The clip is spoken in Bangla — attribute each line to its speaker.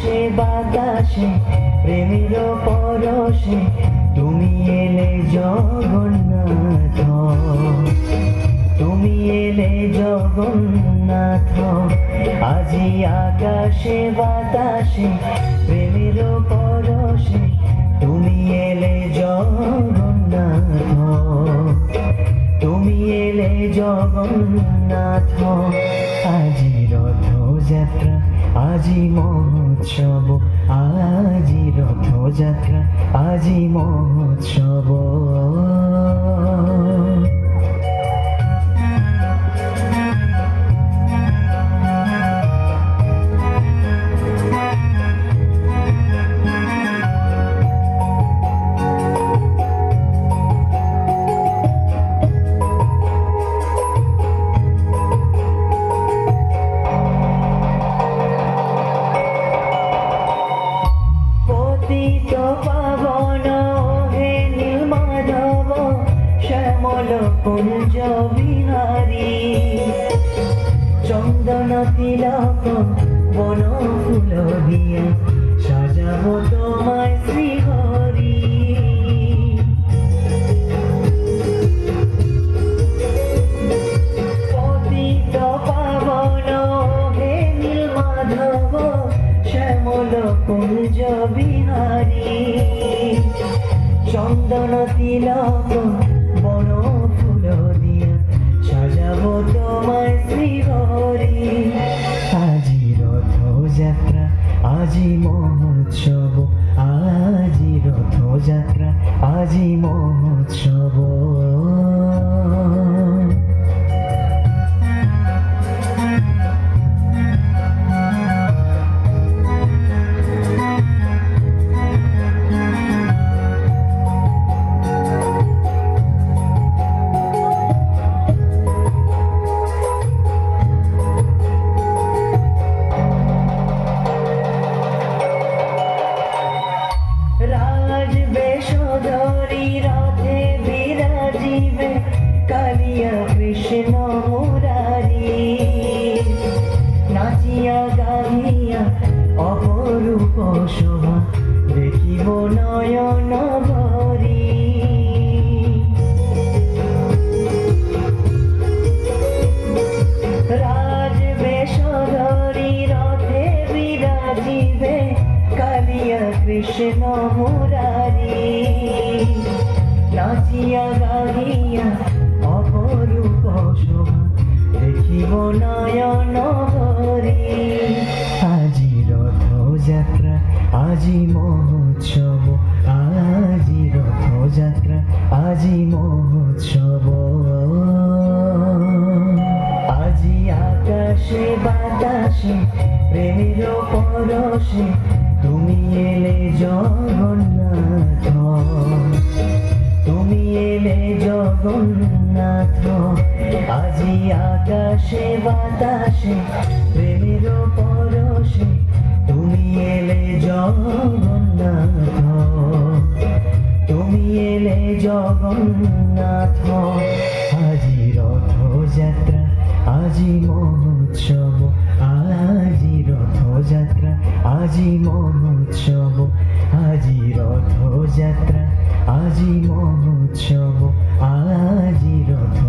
Speaker 1: আকাশে বাতাসে প্রেমের পরশে তুমি এলে জগন্নাথ, তুমি এলে জগন্নাথ। আজি আকাশে বাতাসে প্রেমের পরশে তুমি এলে জগন্নাথ, তুমি এলে জগন্নাথ। আজি রথযাত্রা আজি মহোৎসব, আজি রথযাত্রা আজি মহোৎসব। পতিত পাবন হে নীলমাধব শ্যামল কুঞ্জ বিহারী, চন্দন তিলক বন ফুল দিয়া সাজাব তোমায় শ্রীহরি। পতিত পাবন হে নীলমাধব শ্যামল কুঞ্জ বিহারী, চন্দন তিলক বন ফুল দিয়া সাজাব তোমায় শ্রীহরি। আজি রথযাত্রা আজি মহোৎসব, আজি রথযাত্রা আজি মহোৎসব। রাজবেশধরি রথে বিরাজিবে কালিয়া কৃষ্ণ মুরারি, নাচিয়া গাহিয়া অপরূপ শোভা দেখিব নয়ন ভরি। রাজবেশধরি রথে বিরাজিবে কালিয়া কৃষ্ণ মুরারি, নাচিয়া গাহিয়া অপরূপ শোভা দেখিব নয়ন ভরি। আজি রথযাত্রা আজি মহোৎসব, আজি রথযাত্রা আজি মহোৎসব। আজি আকাশে বাতাসে প্রেমের পরশে তুমি এলে জগন্নাথ, তুমি এলে জগন্নাথ। আজি আকাশে বাতাসে প্রেমের পরশে তুমি এলে জগন্নাথ, তুমি এলে জগন্নাথ। আজি রথযাত্রা আজি মহোৎসব, আজি রথযাত্রা আজি মহোৎসব, আজি রথযাত্রা আজি মহোৎসব, আজি রথ